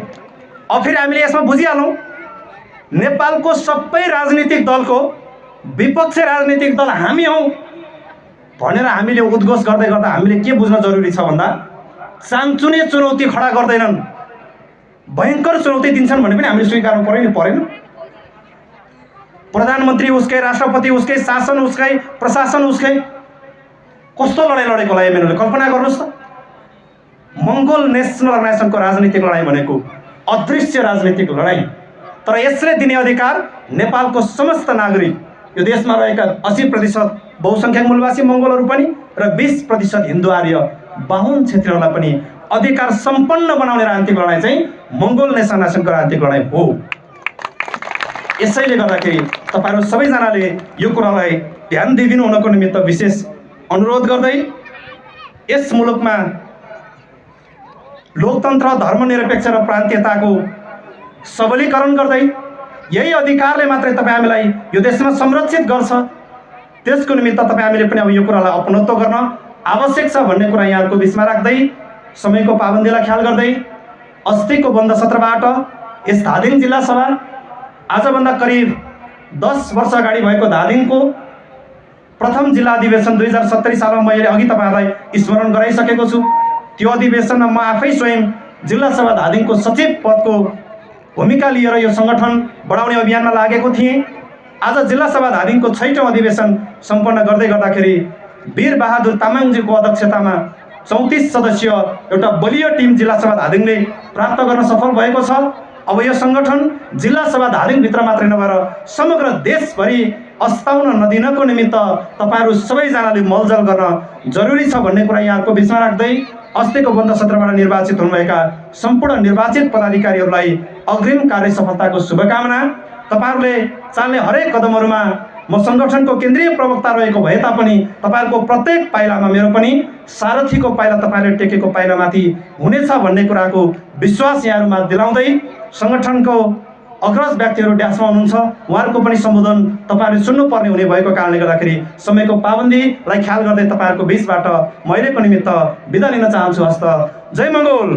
अब फेरि हामीले यसमा बुझिहालौँ, नेपालको सबै राजनीतिक दलको विपक्षी राजनीतिक दल हामी हौं भनेर हामीले उद्घोष गर्दै गर्दा हामीले के बुझ्न जरुरी छ भन्दा सानचुने चुनौती खडा गर्दैनन्, भयंकर चुनौती दिन्छन् भने पनि हामीले स्वीकार्नु पर्यो नि परेन। प्रधानमन्त्री उसकै, राष्ट्रपति उसकै, शासन उसकै, प्रशासन उसकै। कस्तो लडाइँ लडेको होला एमएनओले कल्पना गर्नुहोस् त। मङ्गोल नेसनल अर्गनाइजेसनको राजनीतिक लडाइँ भनेको अदृश्य राजनीतिक लडाइँ। तर यसले दिने अधिकार नेपालको समस्त नागरिक, यो देशमा रहेका 80% बहुसङ्ख्यक मूलवासी मङ्गोलहरू पनि र 20% हिन्दू आर्य बाहुन क्षेत्रीहरूलाई पनि अधिकार सम्पन्न बनाउने राजनीतिक लडाइँ चाहिँ मङ्गोल नेसनलाइजेसनको राजनीतिक लडाइँ हो। यसैले गर्दाखेरि तपाईहरु सबैजनाले यो कुरालाई ध्यान दिइदिनु हुनको निमित्त विशेष अनुरोध गर्दै यस मुलुकमा लोकतन्त्र, धर्मनिरपेक्ष र प्रान्तीयताको सबलीकरण गर्दै यही अधिकारले मात्रै तपाईँ हामीलाई यो देशमा संरक्षित गर्छ। त्यसको निमित्त तपाईँ हामीले पनि अब यो कुरालाई अपनत्व गर्न आवश्यक छ भन्ने कुरा यहाँहरुको बीचमा राख्दै समयको पाबन्दीलाई ख्याल गर्दै अस्तिको बन्द सत्रबाट यस धादिङ जिल्ला सभा आजभन्दा करिब 10 वर्ष अगाडि भएको धादिङको प्रथम जिल्ला अधिवेशन 2070 सालमा मैले अघि तपाईहरुलाई स्मरण गराइसकेको छु। त्यो अधिवेशनमा म आफै स्वयं जिल्ला सभा धादिङको सचिव पदको भूमिका लिएर यो संगठन बढाउने अभियानमा लागेको थिएँ। आज जिल्ला सभा धादिङको 6औं अधिवेशन सम्पन्न गर्दै गर्दाखेरि वीर बहादुर तामाङजीको अध्यक्षतामा 34 सदस्यीय एउटा बलियो टिम जिल्ला सभा धादिङले प्राप्त गर्न सफल भएको छ। अब यो संगठन जिल्ला सभा धादिङ भित्र मात्रै नभएर समग्र देशभरि अस्ताउन नदिनको निमित्त तपाईहरु सबैजनाले मलजल गर्न जरुरी छ भन्ने कुरा यहाँहरुको बीचमा राख्दै अस्तिको बन्द सत्रबाट निर्वाचित हुनुभएका सम्पूर्ण निर्वाचित पदाधिकारीहरूलाई अग्रिम कार्य सफलताको शुभकामना। तपाईहरुले चाल्ने हरेक कदमहरुमा म संगठनको केन्द्रीय प्रवक्ता रहेको भए तापनि तपाईहरुको प्रत्येक पाइलामा मेरो पनि सारथीको पाइला तपाईहरुले टेकेको पाइलामाथि हुनेछ भन्ने कुराको विश्वास यहाँहरुमा दिलाउँदै संगठनको अग्रज व्यक्तिहरु ड्यासमा हुनुहुन्छ, उहाँहरुको पनि सम्बोधन तपाईहरुले सुन्नुपर्ने हुने भएको कारणले गर्दाखेरि समयको पाबन्दीलाई ख्याल गर्दै तपाईहरुको बीचबाट महिलेको निमित्त बिदा लिन चाहन्छु। हस्त जय मङ्गोल।